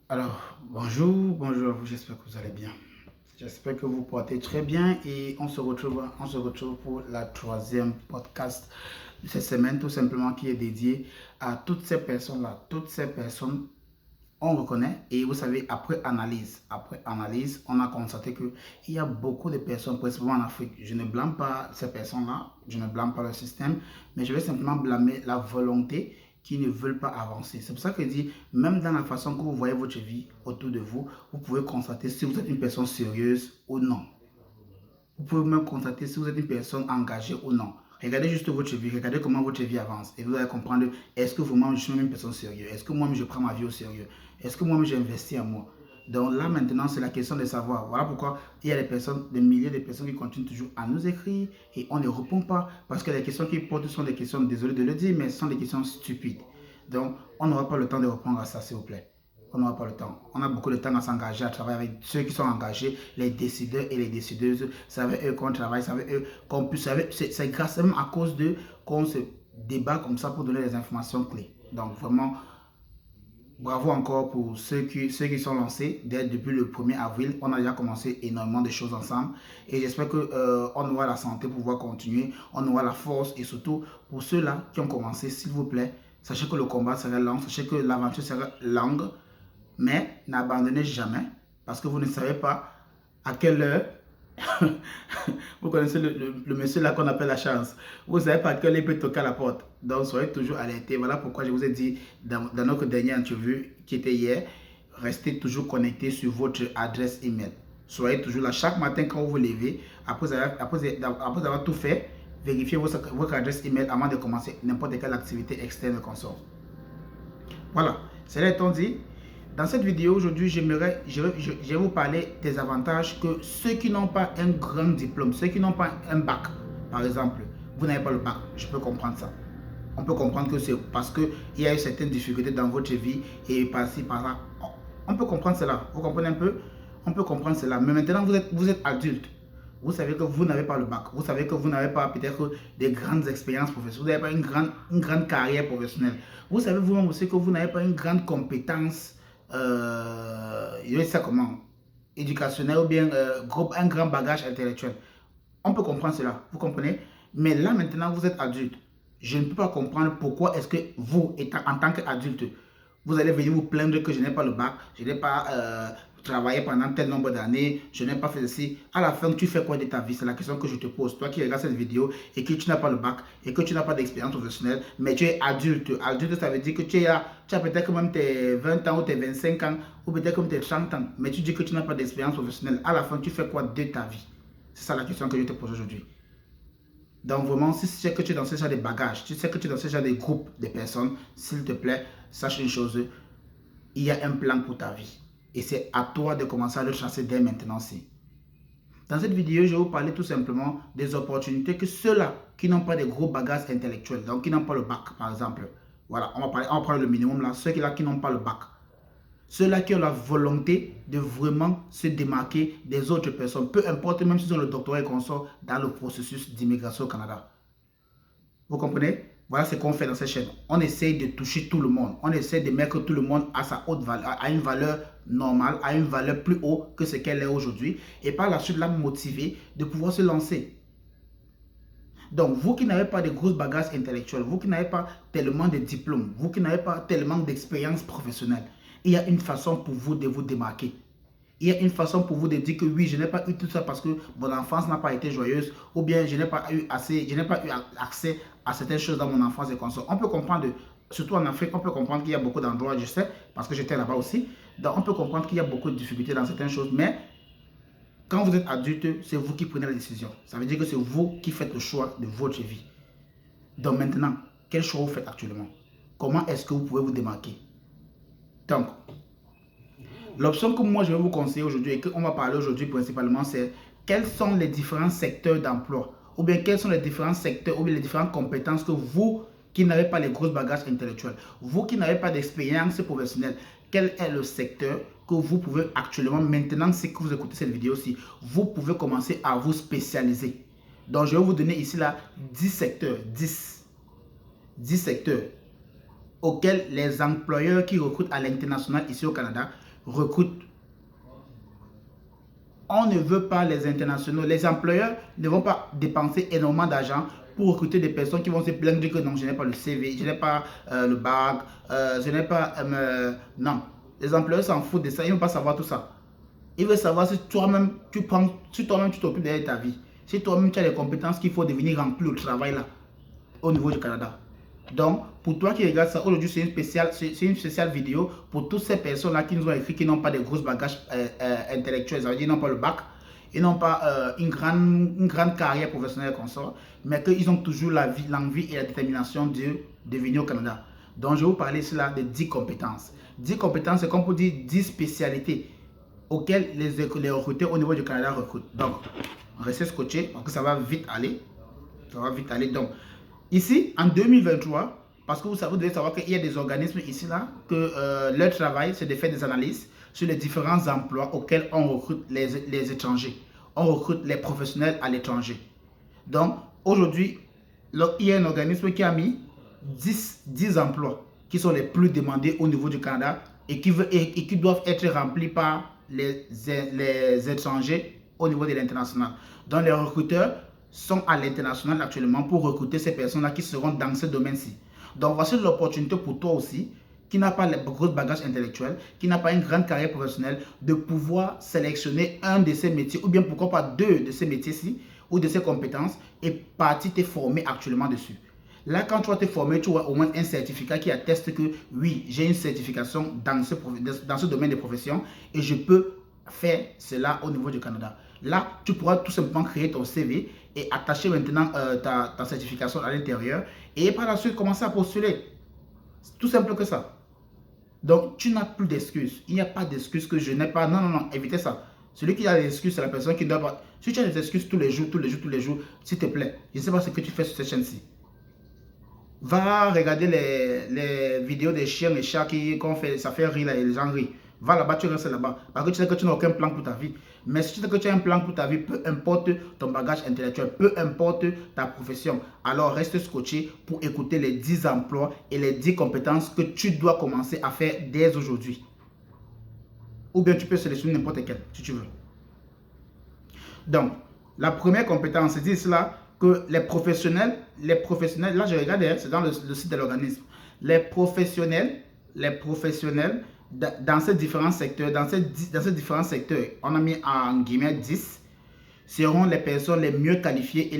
Alors, bonjour à vous, j'espère que vous allez bien. J'espère que vous portez très bien et on se retrouve pour la troisième podcast de cette semaine, tout simplement qui est dédié à toutes ces personnes-là. Toutes ces personnes, on reconnaît et vous savez, après analyse, on a constaté qu'il y a beaucoup de personnes, principalement en Afrique. Je ne blâme pas ces personnes-là, je ne blâme pas le système, mais je vais simplement blâmer la volonté qui ne veulent pas avancer. C'est pour ça que je dis, même dans la façon que vous voyez votre vie autour de vous, vous pouvez constater si vous êtes une personne sérieuse ou non. Vous pouvez même constater si vous êtes une personne engagée ou non. Regardez juste votre vie, regardez comment votre vie avance et vous allez comprendre, est-ce que vraiment je suis même une personne sérieuse? Est-ce que moi-même je prends ma vie au sérieux? Est-ce que moi-même j'investis en moi? Donc là maintenant c'est la question de savoir. Voilà pourquoi il y a des milliers de personnes qui continuent toujours à nous écrire et on ne répond pas parce que les questions qu'ils posent sont des questions, désolé de le dire, mais ce sont des questions stupides. Donc on n'aura pas le temps de répondre à ça s'il vous plaît. On n'aura pas le temps. On a beaucoup de temps à s'engager, à travailler avec ceux qui sont engagés, les décideurs et les décideuses. C'est avec eux qu'on travaille, c'est avec eux qu'on puisse. C'est grâce même à cause d'eux qu'on se débat comme ça pour donner les informations clés. Donc vraiment, bravo encore pour ceux qui sont lancés depuis le 1er avril. On a déjà commencé énormément de choses ensemble. Et j'espère qu'on aura la santé pour pouvoir continuer. On aura la force. Et surtout, pour ceux-là qui ont commencé, s'il vous plaît, sachez que le combat sera long. Sachez que l'aventure sera longue. Mais n'abandonnez jamais parce que vous ne savez pas à quelle heure. Vous connaissez le monsieur là qu'on appelle la chance. Vous ne savez pas à quelle heure il peut toquer à la porte. Donc soyez toujours alertés. Voilà pourquoi je vous ai dit dans notre dernière interview qui était hier, restez toujours connectés sur votre adresse email. Soyez toujours là chaque matin quand vous vous levez, après avoir tout fait, vérifiez votre adresse email avant de commencer n'importe quelle activité externe qu'on sort. Voilà, c'est là étant dit. Dans cette vidéo aujourd'hui, je vais vous parler des avantages que ceux qui n'ont pas un grand diplôme, ceux qui n'ont pas un bac, par exemple, vous n'avez pas le bac, je peux comprendre ça. On peut comprendre que c'est parce qu'il y a eu certaines difficultés dans votre vie et par-ci, par-là. On peut comprendre cela, vous comprenez un peu? On peut comprendre cela, mais maintenant vous êtes adulte. Vous savez que vous n'avez pas le bac, vous savez que vous n'avez pas peut-être des grandes expériences professionnelles, vous n'avez pas une grande carrière professionnelle. Vous savez vous-même aussi que vous n'avez pas une grande compétence je vais dire ça comment, éducationnel ou bien un grand bagage intellectuel. On peut comprendre cela, vous comprenez? Mais là maintenant, vous êtes adulte. Je ne peux pas comprendre pourquoi est-ce que vous, en tant qu'adulte, vous allez venir vous plaindre que je n'ai pas le bac, je n'ai pas travaillé pendant tel nombre d'années, je n'ai pas fait ceci. À la fin, tu fais quoi de ta vie? C'est la question que je te pose. Toi qui regardes cette vidéo et que tu n'as pas le bac et que tu n'as pas d'expérience professionnelle, mais tu es adulte. Adulte, ça veut dire que tu as peut-être même tes 20 ans ou tes 25 ans ou peut-être même tes 30 ans, mais tu dis que tu n'as pas d'expérience professionnelle. À la fin, tu fais quoi de ta vie? C'est ça la question que je te pose aujourd'hui. Donc vraiment, si tu sais que tu es dans ce genre de bagages, tu sais que tu es dans ce genre de groupe de personnes, s'il te plaît, sache une chose, il y a un plan pour ta vie. Et c'est à toi de commencer à le chasser dès maintenant. Dans cette vidéo, je vais vous parler tout simplement des opportunités que ceux-là qui n'ont pas de gros bagages intellectuels, donc qui n'ont pas le bac par exemple, voilà, on va prendre le minimum là, ceux-là qui n'ont pas le bac. Ceux-là qui ont la volonté de vraiment se démarquer des autres personnes, peu importe même s'ils ont le doctorat et qu'on sort dans le processus d'immigration au Canada. Vous comprenez? Voilà ce qu'on fait dans cette chaîne. On essaye de toucher tout le monde. On essaie de mettre tout le monde à sa haute valeur, à une valeur normale, à une valeur plus haute que ce qu'elle est aujourd'hui. Et par la suite, la motiver de pouvoir se lancer. Donc, vous qui n'avez pas de grosses bagages intellectuels, vous qui n'avez pas tellement de diplômes, vous qui n'avez pas tellement d'expérience professionnelle, il y a une façon pour vous de vous démarquer. Il y a une façon pour vous de dire que oui, je n'ai pas eu tout ça parce que mon enfance n'a pas été joyeuse ou bien je n'ai pas eu accès à certaines choses dans mon enfance et comme ça. On peut comprendre, surtout en Afrique, on peut comprendre qu'il y a beaucoup d'endroits, je sais, parce que j'étais là-bas aussi. Donc on peut comprendre qu'il y a beaucoup de difficultés dans certaines choses, mais quand vous êtes adulte, c'est vous qui prenez la décision. Ça veut dire que c'est vous qui faites le choix de votre vie. Donc maintenant, quel choix vous faites actuellement? Comment est-ce que vous pouvez vous démarquer? Donc, l'option que moi je vais vous conseiller aujourd'hui et qu'on va parler aujourd'hui principalement, c'est quels sont les différents secteurs d'emploi ou bien quels sont les différents secteurs ou bien les différentes compétences que vous qui n'avez pas les grosses bagages intellectuels, vous qui n'avez pas d'expérience professionnelle, quel est le secteur que vous pouvez actuellement, maintenant c'est que vous écoutez cette vidéo-ci, vous pouvez commencer à vous spécialiser. Donc je vais vous donner ici là 10 secteurs, 10 secteurs auxquels les employeurs qui recrutent à l'international ici au Canada recrutent. On ne veut pas les internationaux. Les employeurs ne vont pas dépenser énormément d'argent pour recruter des personnes qui vont se plaindre que non, je n'ai pas le CV, je n'ai pas le bac, je n'ai pas... non, les employeurs s'en foutent de ça, ils ne veulent pas savoir tout ça. Ils veulent savoir si toi-même tu t'occupes de ta vie, si toi-même tu as les compétences qu'il faut de venir remplir le travail là, au niveau du Canada. Donc, pour toi qui regardes ça, aujourd'hui c'est une spéciale vidéo pour toutes ces personnes-là qui nous ont écrit, qui n'ont pas de gros bagages intellectuels, ça veut dire qu'ils n'ont pas le bac, ils n'ont pas une grande carrière professionnelle comme ça, mais qu'ils ont toujours l'envie et la détermination de venir au Canada. Donc, je vais vous parler ici là de 10 compétences. 10 compétences, c'est comme pour dire 10 spécialités auxquelles les recruteurs au niveau du Canada recrutent. Donc, restez scotchés parce que ça va vite aller. Ça va vite aller. Donc, ici, en 2023, parce que vous devez savoir qu'il y a des organismes ici là, que leur travail, c'est de faire des analyses sur les différents emplois auxquels on recrute les étrangers. On recrute les professionnels à l'étranger. Donc, aujourd'hui, il y a un organisme qui a mis 10 emplois qui sont les plus demandés au niveau du Canada et qui doivent être remplis par les étrangers au niveau de l'international. Donc, les recruteurs sont à l'international actuellement pour recruter ces personnes-là qui seront dans ce domaine-ci. Donc, voici l'opportunité pour toi aussi, qui n'a pas les gros bagages intellectuels, qui n'a pas une grande carrière professionnelle, de pouvoir sélectionner un de ces métiers, ou bien pourquoi pas 2 de ces métiers-ci, ou de ces compétences, et partir te former actuellement dessus. Là, quand tu vas te former, tu auras au moins un certificat qui atteste que oui, j'ai une certification dans ce domaine de profession et je peux faire cela au niveau du Canada. Là, tu pourras tout simplement créer ton CV et attacher maintenant ta certification à l'intérieur et par la suite commencer à postuler. C'est tout simple que ça. Donc, tu n'as plus d'excuses. Il n'y a pas d'excuses que je n'ai pas. Non, non, non, évitez ça. Celui qui a des excuses, c'est la personne qui doit pas. Si tu as des excuses tous les jours, s'il te plaît, je ne sais pas ce que tu fais sur cette chaîne-ci. Va regarder les vidéos des chiens et chats ça fait rire et les gens rient. Va là-bas, tu restes là-bas. Parce que tu sais que tu n'as aucun plan pour ta vie. Mais si tu sais que tu as un plan pour ta vie, peu importe ton bagage intellectuel, peu importe ta profession, alors reste scotché pour écouter les 10 emplois et les 10 compétences que tu dois commencer à faire dès aujourd'hui. Ou bien tu peux sélectionner n'importe quelle, si tu veux. Donc, la première compétence, c'est cela que les professionnels, là je regarde, c'est dans le site de l'organisme, les professionnels dans ces différents secteurs, on a mis en guillemets 10, seront les personnes les mieux qualifiées et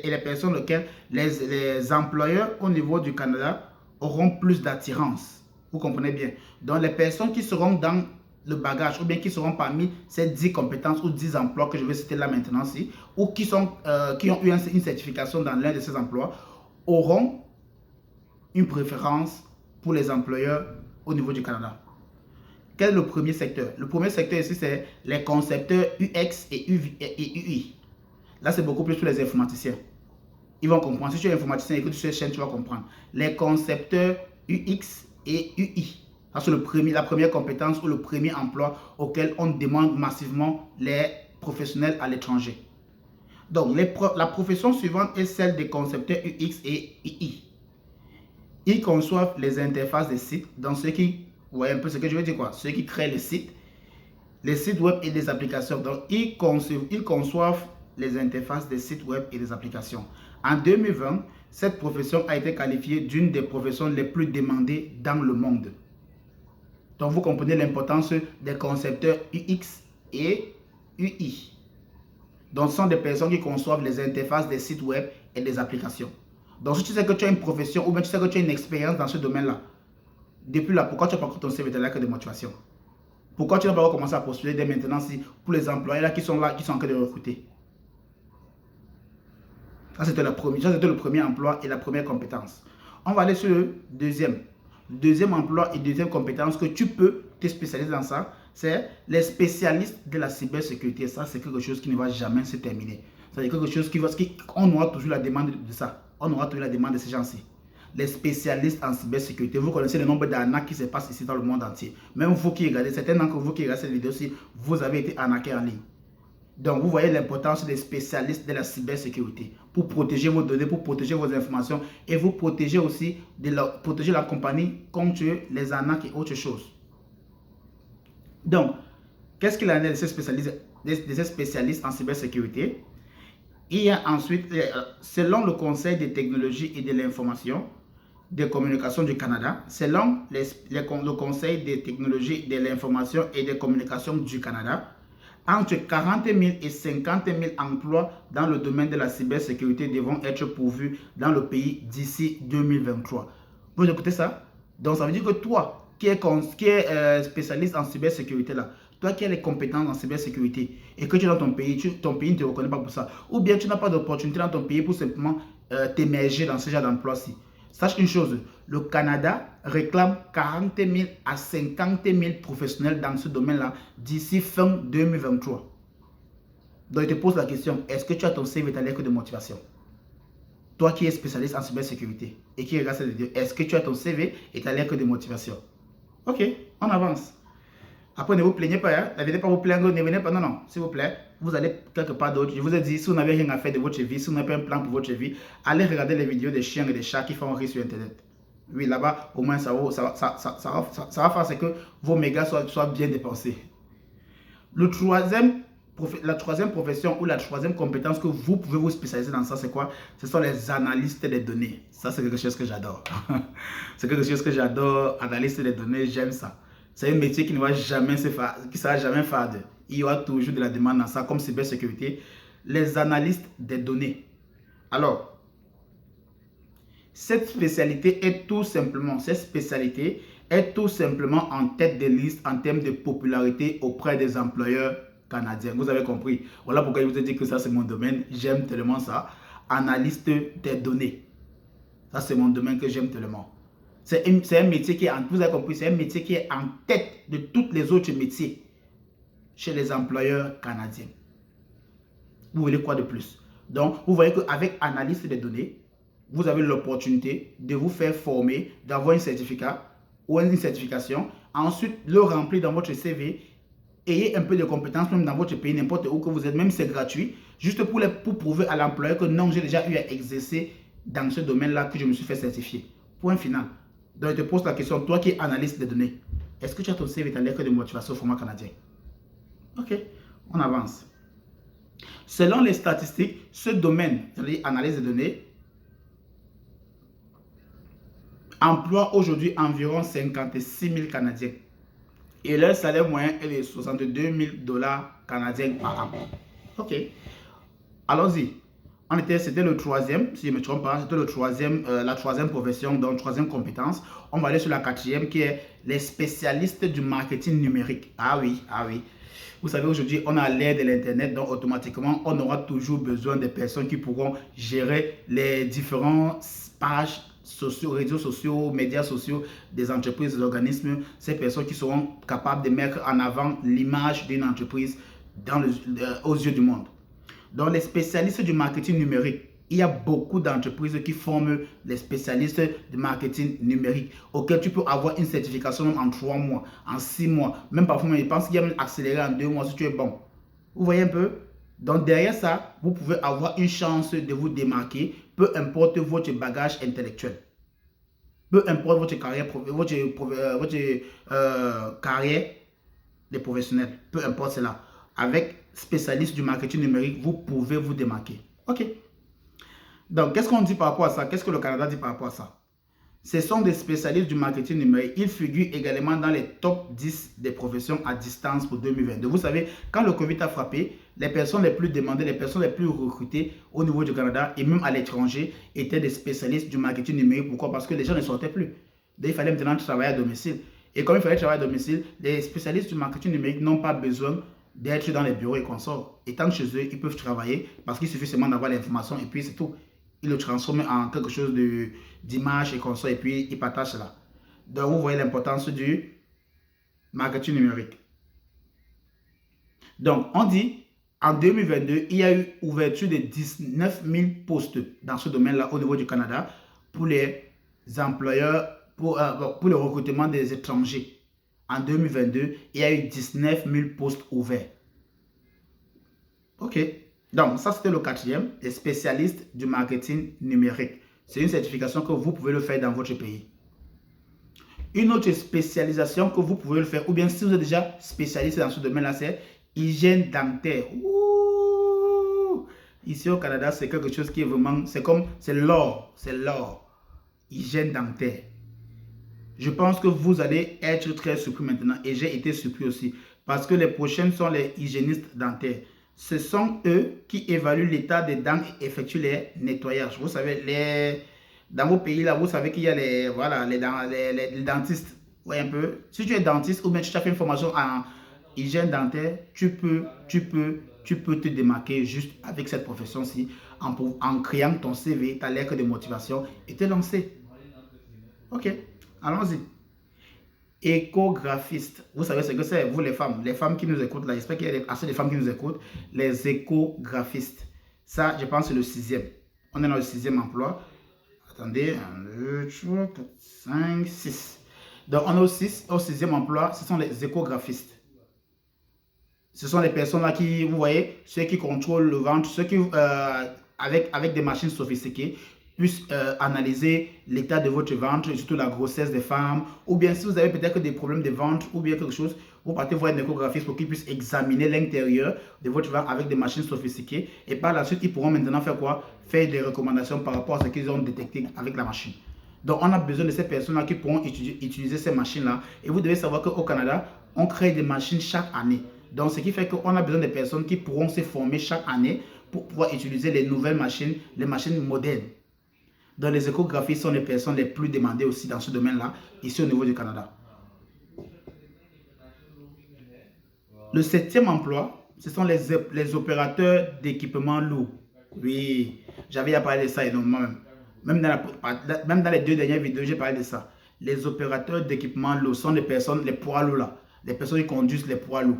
les personnes auxquelles les employeurs au niveau du Canada auront plus d'attirance. Vous comprenez bien. Donc les personnes qui seront dans le bagage ou bien qui seront parmi ces 10 compétences ou 10 emplois que je vais citer là maintenant ici, ou qui ont eu une certification dans l'un de ces emplois, auront une préférence pour les employeurs au niveau du Canada. Quel est le premier secteur? Le premier secteur ici, c'est les concepteurs UX et UI. Là, c'est beaucoup plus pour les informaticiens. Ils vont comprendre. Si tu es informaticien et que tu es sur cette chaîne, tu vas comprendre. Les concepteurs UX et UI. C'est la première compétence ou le premier emploi auquel on demande massivement les professionnels à l'étranger. Donc, la profession suivante est celle des concepteurs UX et UI. Ils conçoivent les interfaces des sites. Donc, ceux qui, vous voyez un peu ce que je veux dire quoi? Ceux qui créent les sites web et des applications. Donc, ils conçoivent les interfaces des sites web et des applications. En 2020, cette profession a été qualifiée d'une des professions les plus demandées dans le monde. Donc, vous comprenez l'importance des concepteurs UX et UI. Donc, ce sont des personnes qui conçoivent les interfaces des sites web et des applications. Donc, si tu sais que tu as une profession ou bien tu sais que tu as une expérience dans ce domaine-là, depuis là, pourquoi tu n'as pas encore ton CV de l'acte de motivation? Pourquoi tu n'as pas commencé à postuler dès maintenant pour les employés là qui sont en train de recruter? Ça, c'était le premier emploi et la première compétence. On va aller sur le deuxième emploi et deuxième compétence que tu peux te spécialiser dans ça, c'est les spécialistes de la cybersécurité. Ça, c'est quelque chose qui ne va jamais se terminer. C'est quelque chose on aura toujours la demande de ça. On aura toujours la demande de ces gens-ci. Les spécialistes en cybersécurité. Vous connaissez le nombre d'arnaques qui se passent ici dans le monde entier. Même vous qui regardez, certains d'entre vous qui regardez cette vidéo-ci, vous avez été arnaqués en ligne. Donc, vous voyez l'importance des spécialistes de la cybersécurité pour protéger vos données, pour protéger vos informations et vous protéger aussi protéger la compagnie contre les arnaques et autres choses. Donc, qu'est-ce qu'il en est de ces spécialistes en cybersécurité? Il y a ensuite, selon le Conseil des technologies et de l'information, des communications du Canada, selon le Conseil des technologies de l'information et des communications du Canada, entre 40 000 et 50 000 emplois dans le domaine de la cybersécurité devront être pourvus dans le pays d'ici 2023. Vous écoutez ça? Donc ça veut dire que toi, qui est spécialiste en cybersécurité là, toi qui as les compétences en cybersécurité et que tu es dans ton pays, ton pays ne te reconnaît pas pour ça, ou bien tu n'as pas d'opportunité dans ton pays pour simplement t'émerger dans ce genre d'emploi-ci. Sache une chose, le Canada réclame 40 000 à 50 000 professionnels dans ce domaine-là d'ici fin 2023. Donc, je te pose la question, est-ce que tu as ton CV et ta lettre de motivation? Toi qui es spécialiste en cybersécurité et qui regarde cette vidéo, est-ce que tu as ton CV et ta lettre de motivation? Ok, on avance. Après, ne vous plaignez pas, hein? Ne venez pas vous plaindre, ne venez pas, non, non, s'il vous plaît, vous allez quelque part d'autre. Je vous ai dit, si vous n'avez rien à faire de votre vie, si vous n'avez pas un plan pour votre vie, allez regarder les vidéos des chiens et des chats qui font rire sur Internet. Oui, là-bas, au moins, ça va faire c'est que vos mégas soient bien dépensés. La troisième profession ou la troisième compétence que vous pouvez vous spécialiser dans ça, c'est quoi? Ce sont les analystes des données. Ça, c'est quelque chose que j'adore. C'est quelque chose que j'adore, analyste des données, j'aime ça. C'est un métier qui ne va jamais qui sera jamais fade. Il y aura toujours de la demande dans ça, comme cybersécurité. Les analystes des données. Alors, cette spécialité est tout simplement en tête de liste en termes de popularité auprès des employeurs canadiens. Vous avez compris. Voilà pourquoi je vous ai dit que ça, c'est mon domaine. J'aime tellement ça. Analyste des données. Ça, c'est mon domaine que j'aime tellement. C'est un métier qui est, vous avez compris, c'est un métier qui est en tête de tous les autres métiers chez les employeurs canadiens. Vous voulez quoi de plus? Donc, vous voyez qu'avec analyste des données, vous avez l'opportunité de vous faire former, d'avoir un certificat ou une certification, ensuite le remplir dans votre CV, ayez un peu de compétences même dans votre pays, n'importe où que vous êtes, même si c'est gratuit, juste pour prouver à l'employeur que non, j'ai déjà eu à exercer dans ce domaine-là que je me suis fait certifier. Point final. Donc, je te pose la question, toi qui es analyste des données, est-ce que tu as ton CV et ta lettre de motivation au format canadien? Ok, on avance. Selon les statistiques, ce domaine, c'est-à-dire analyse des données, emploie aujourd'hui environ 56 000 Canadiens. Et leur salaire moyen est de 62 000 $ canadiens par an. Ok, allons-y. C'était le troisième, si je ne me trompe pas, c'était la troisième profession, donc troisième compétence. On va aller sur la quatrième qui est les spécialistes du marketing numérique. Ah oui, ah oui. Vous savez, aujourd'hui, on a l'ère de l'Internet, donc automatiquement, on aura toujours besoin de personnes qui pourront gérer les différentes pages sociaux, réseaux sociaux, médias sociaux des entreprises, des organismes. Ces personnes qui seront capables de mettre en avant l'image d'une entreprise aux yeux du monde. Donc, les spécialistes du marketing numérique, il y a beaucoup d'entreprises qui forment les spécialistes du marketing numérique, auxquels tu peux avoir une certification même en 3 mois, en 6 mois, même parfois, je pense qu'il y a même accéléré en 2 mois si tu es bon. Vous voyez un peu? Donc, derrière ça, vous pouvez avoir une chance de vous démarquer, peu importe votre bagage intellectuel. Peu importe votre carrière, carrière des professionnels, peu importe cela. Avec spécialiste du marketing numérique, vous pouvez vous démarquer. Ok. Donc, qu'est-ce qu'on dit par rapport à ça? Qu'est-ce que le Canada dit par rapport à ça? Ce sont des spécialistes du marketing numérique. Ils figurent également dans les top 10 des professions à distance pour 2022. Vous savez, quand le Covid a frappé, les personnes les plus demandées, les personnes les plus recrutées au niveau du Canada et même à l'étranger étaient des spécialistes du marketing numérique. Pourquoi? Parce que les gens ne sortaient plus. Donc, il fallait maintenant travailler à domicile. Et comme il fallait travailler à domicile, les spécialistes du marketing numérique n'ont pas besoin d'être dans les bureaux et consorts. Étant chez eux, ils peuvent travailler parce qu'il suffit seulement d'avoir l'information et puis c'est tout. Ils le transforment en quelque chose d'image et consort et puis ils partagent cela. Donc vous voyez l'importance du marketing numérique. Donc on dit en 2022, il y a eu ouverture de 19 000 postes dans ce domaine-là au niveau du Canada pour les employeurs, pour le recrutement des étrangers. En 2022, il y a eu 19 000 postes ouverts. Ok. Donc, ça, c'était le quatrième, les spécialistes du marketing numérique. C'est une certification que vous pouvez le faire dans votre pays. Une autre spécialisation que vous pouvez le faire, ou bien si vous êtes déjà spécialiste dans ce domaine-là, c'est hygiène dentaire. Ouh! Ici au Canada, c'est quelque chose qui est vraiment, c'est l'or, hygiène dentaire. Je pense que vous allez être très surpris maintenant, et j'ai été surpris aussi, parce que les prochaines sont les hygiénistes dentaires. Ce sont eux qui évaluent l'état des dents et effectuent les nettoyages. Vous savez, dans vos pays là, vous savez qu'il y a les dentistes. Ouais, un peu. Si tu es dentiste ou bien tu as fait une formation en hygiène dentaire, tu peux te démarquer juste avec cette profession-ci en créant ton CV, ta lettre de motivation et te lancer. Ok, allons-y. Échographiste. Vous savez ce que c'est, vous les femmes qui nous écoutent là, j'espère qu'il y a assez de femmes qui nous écoutent, les échographistes. Ça, je pense, c'est le 6e. On est dans le 6e emploi. Attendez, 1, 2, 3, 4, 5, 6. Donc, on est au 6e emploi, ce sont les échographistes. Ce sont les personnes là qui, vous voyez, ceux qui contrôlent le ventre, ceux qui, avec des machines sophistiquées, puissent analyser l'état de votre ventre, surtout la grossesse des femmes, ou bien si vous avez peut-être des problèmes de ventre, ou bien quelque chose, vous partez voir un échographiste pour qu'il puisse examiner l'intérieur de votre ventre avec des machines sophistiquées, et par la suite, ils pourront maintenant faire quoi? Faire des recommandations par rapport à ce qu'ils ont détecté avec la machine. Donc, on a besoin de ces personnes-là qui pourront utiliser ces machines-là, et vous devez savoir qu'au Canada, on crée des machines chaque année. Donc, ce qui fait qu'on a besoin de personnes qui pourront se former chaque année pour pouvoir utiliser les nouvelles machines, les machines modernes. Donc, les échographistes sont les personnes les plus demandées aussi dans ce domaine-là, ici au niveau du Canada. Le 7e emploi, ce sont les opérateurs d'équipements lourds. Oui, j'avais à parler de ça énormément même. Même dans les 2 dernières vidéos, j'ai parlé de ça. Les opérateurs d'équipements lourds sont les personnes, les poids lourds là. Les personnes qui conduisent les poids lourds.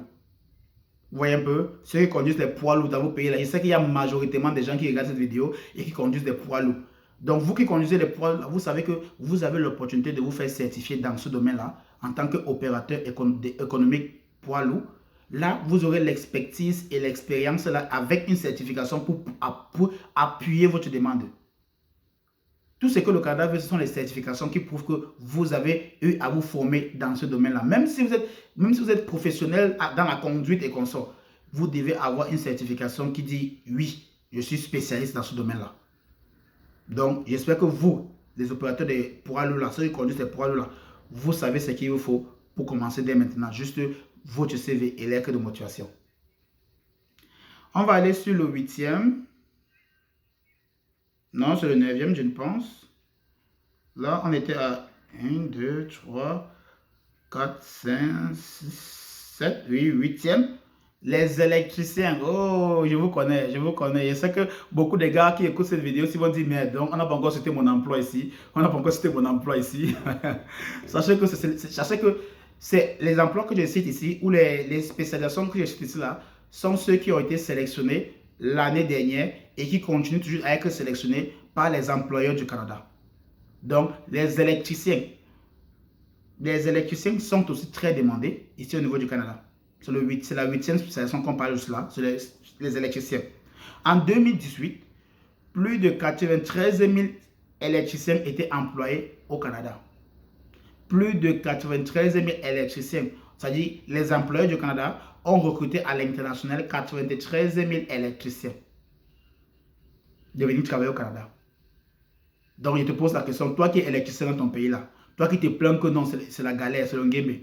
Vous voyez un peu, ceux qui conduisent les poids lourds dans vos pays là, je sais qu'il y a majoritairement des gens qui regardent cette vidéo et qui conduisent des poids lourds. Donc vous qui conduisez les poids lourds, vous savez que vous avez l'opportunité de vous faire certifier dans ce domaine-là en tant qu'opérateur économique poids lourd. Là, vous aurez l'expertise et l'expérience là avec une certification pour appuyer votre demande. Tout ce que le Canada veut, ce sont les certifications qui prouvent que vous avez eu à vous former dans ce domaine-là. Même si vous êtes professionnel dans la conduite et consort, vous devez avoir une certification qui dit « Oui, je suis spécialiste dans ce domaine-là ». Donc, j'espère que vous, les opérateurs des poids lourds, ceux qui conduisent les poids lourds, vous savez ce qu'il vous faut pour commencer dès maintenant. Juste votre CV et lettre de motivation. On va aller sur le 8e. Non, c'est le 9e, je ne pense. Là, on était à 1, 2, 3, 4, 5, 6, 7, oui, 8e. Les électriciens. Oh, je vous connais, je vous connais. Je sais que beaucoup de gars qui écoutent cette vidéo, ils vont dire, mais donc, on n'a pas encore cité mon emploi ici. On n'a pas encore cité mon emploi ici. Sachez que c'est les emplois que je cite ici, ou les spécialisations que je cite ici là, sont ceux qui ont été sélectionnés l'année dernière et qui continuent toujours à être sélectionnés par les employeurs du Canada. Donc, les électriciens sont aussi très demandés ici au niveau du Canada. C'est la 8e spécialisation qu'on parle de cela, c'est les électriciens. En 2018, plus de 93 000 électriciens étaient employés au Canada. Plus de 93 000 électriciens, c'est-à-dire les employeurs du Canada ont recruté à l'international 93 000 électriciens de venir travailler au Canada. Donc, je te pose la question, toi qui es électricien dans ton pays là, toi qui te plains que non, c'est la galère, c'est le game,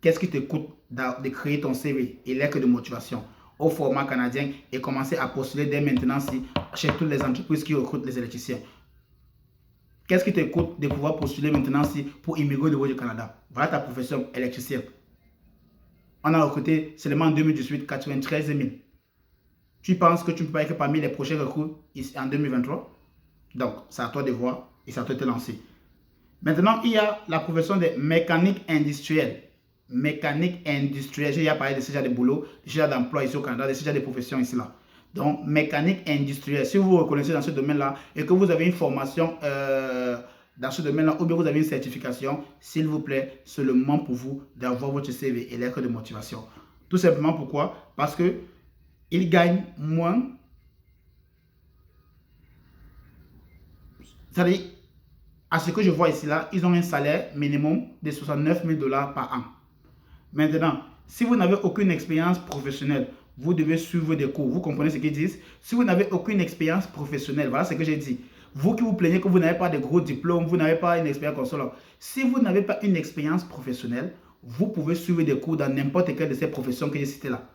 qu'est-ce qui te coûte de créer ton CV et lettre de motivation au format canadien et commencer à postuler dès maintenant chez toutes les entreprises qui recrutent les électriciens? Qu'est-ce qui te coûte de pouvoir postuler maintenant pour immigrer au niveau du Canada? Voilà ta profession, électricien. On a recruté seulement en 2018 93 000. Tu penses que tu ne peux pas être parmi les prochains recrues en 2023? Donc, c'est à toi de voir et c'est à toi de te lancer. Maintenant, il y a la profession de mécanique industrielle. Mécanique industrielle, j'ai déjà parlé de ce genre de boulot, de ce genre d'emploi ici au Canada, de ce genre de profession ici là. Donc, mécanique industrielle, si vous vous reconnaissez dans ce domaine-là et que vous avez une formation dans ce domaine-là ou bien vous avez une certification, s'il vous plaît, c'est le moment pour vous d'avoir votre CV et lettre de motivation. Tout simplement pourquoi? Parce que ils gagnent moins. C'est-à-dire, à ce que je vois ici là, ils ont un salaire minimum de 69 000 $ par an. Maintenant, si vous n'avez aucune expérience professionnelle, vous devez suivre des cours. Vous comprenez ce qu'ils disent? Si vous n'avez aucune expérience professionnelle, voilà ce que j'ai dit. Vous qui vous plaignez que vous n'avez pas de gros diplômes, vous n'avez pas une expérience comme cela. Si vous n'avez pas une expérience professionnelle, vous pouvez suivre des cours dans n'importe quelle de ces professions que j'ai citées là.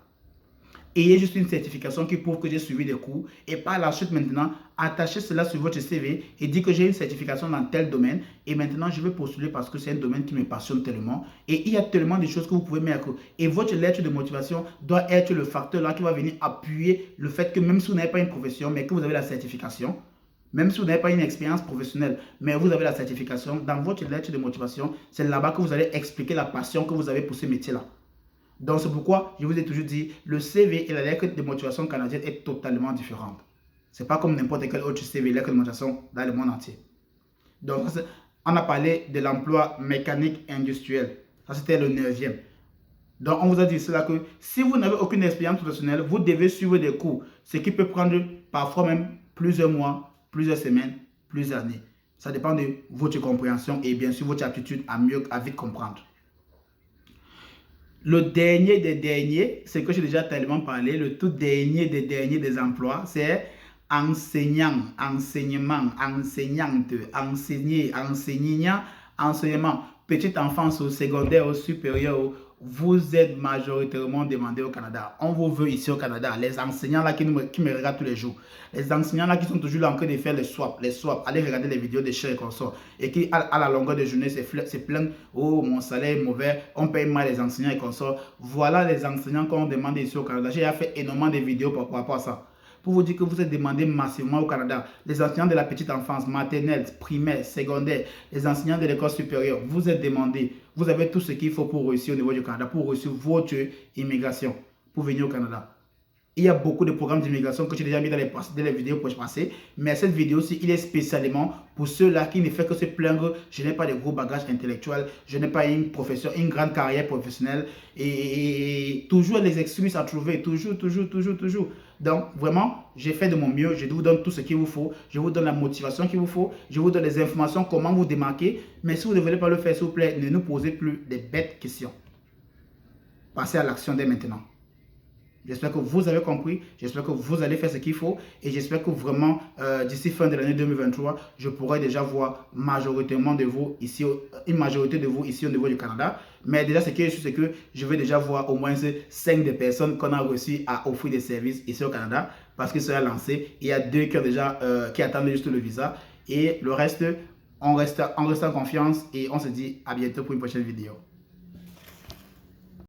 Ayez juste une certification qui prouve que j'ai suivi des cours et par la suite maintenant, attachez cela sur votre CV et dites que j'ai une certification dans tel domaine et maintenant je vais postuler parce que c'est un domaine qui me passionne tellement et il y a tellement de choses que vous pouvez mettre et votre lettre de motivation doit être le facteur là qui va venir appuyer le fait que même si vous n'avez pas une profession mais que vous avez la certification, même si vous n'avez pas une expérience professionnelle, mais vous avez la certification, dans votre lettre de motivation, c'est là-bas que vous allez expliquer la passion que vous avez pour ce métier-là. Donc, c'est pourquoi je vous ai toujours dit, le CV et la lettre de motivation canadienne est totalement différente. Ce n'est pas comme n'importe quel autre CV, lettre de motivation dans le monde entier. Donc, on a parlé de l'emploi mécanique industriel. Ça, c'était le 9e. Donc, on vous a dit cela que si vous n'avez aucune expérience professionnelle, vous devez suivre des cours, ce qui peut prendre parfois même plusieurs mois, plusieurs semaines, plusieurs années. Ça dépend de votre compréhension et bien sûr votre aptitude à vite comprendre. Le dernier des derniers, c'est que j'ai déjà tellement parlé, le tout dernier des derniers des emplois, c'est enseignant, enseignement, enseignante, enseigner, enseignant, enseignement. Petite enfance au secondaire, au supérieur, vous êtes majoritairement demandé au Canada. On vous veut ici au Canada. Les enseignants là qui me regardent tous les jours. Les enseignants là qui sont toujours là en train de faire les swaps. Allez regarder les vidéos de chers et consorts. Et qui, à la longueur de journée, se plaignent. Oh, mon salaire est mauvais. On paye mal les enseignants et consorts. Voilà les enseignants qu'on demande ici au Canada. J'ai fait énormément de vidéos par rapport à ça. Pour vous dire que vous êtes demandé massivement au Canada. Les enseignants de la petite enfance, maternelle, primaire, secondaire, les enseignants de l'école supérieure, vous êtes demandé. Vous avez tout ce qu'il faut pour réussir au niveau du Canada, pour réussir votre immigration, pour venir au Canada. Il y a beaucoup de programmes d'immigration que j'ai déjà mis dans les vidéos passées, mais cette vidéo-ci, il est spécialement pour ceux-là qui ne font que se plaindre. Je n'ai pas de gros bagages intellectuels, je n'ai pas une profession, une grande carrière professionnelle et toujours les excuses à trouver, toujours. Donc, vraiment, j'ai fait de mon mieux, je vous donne tout ce qu'il vous faut, je vous donne la motivation qu'il vous faut, je vous donne les informations, comment vous démarquer. Mais si vous ne voulez pas le faire, s'il vous plaît, ne nous posez plus des bêtes questions. Passez à l'action dès maintenant. J'espère que vous avez compris, j'espère que vous allez faire ce qu'il faut et j'espère que vraiment d'ici fin de l'année 2023, je pourrai déjà voir majoritairement de vous ici, une majorité de vous ici au niveau du Canada. Mais déjà, ce qui est sûr, c'est que je vais déjà voir au moins 5 des personnes qu'on a réussi à offrir des services ici au Canada parce qu'ils seront lancés. Il y a 2 qui attendent juste le visa et le reste, on reste en confiance et on se dit à bientôt pour une prochaine vidéo.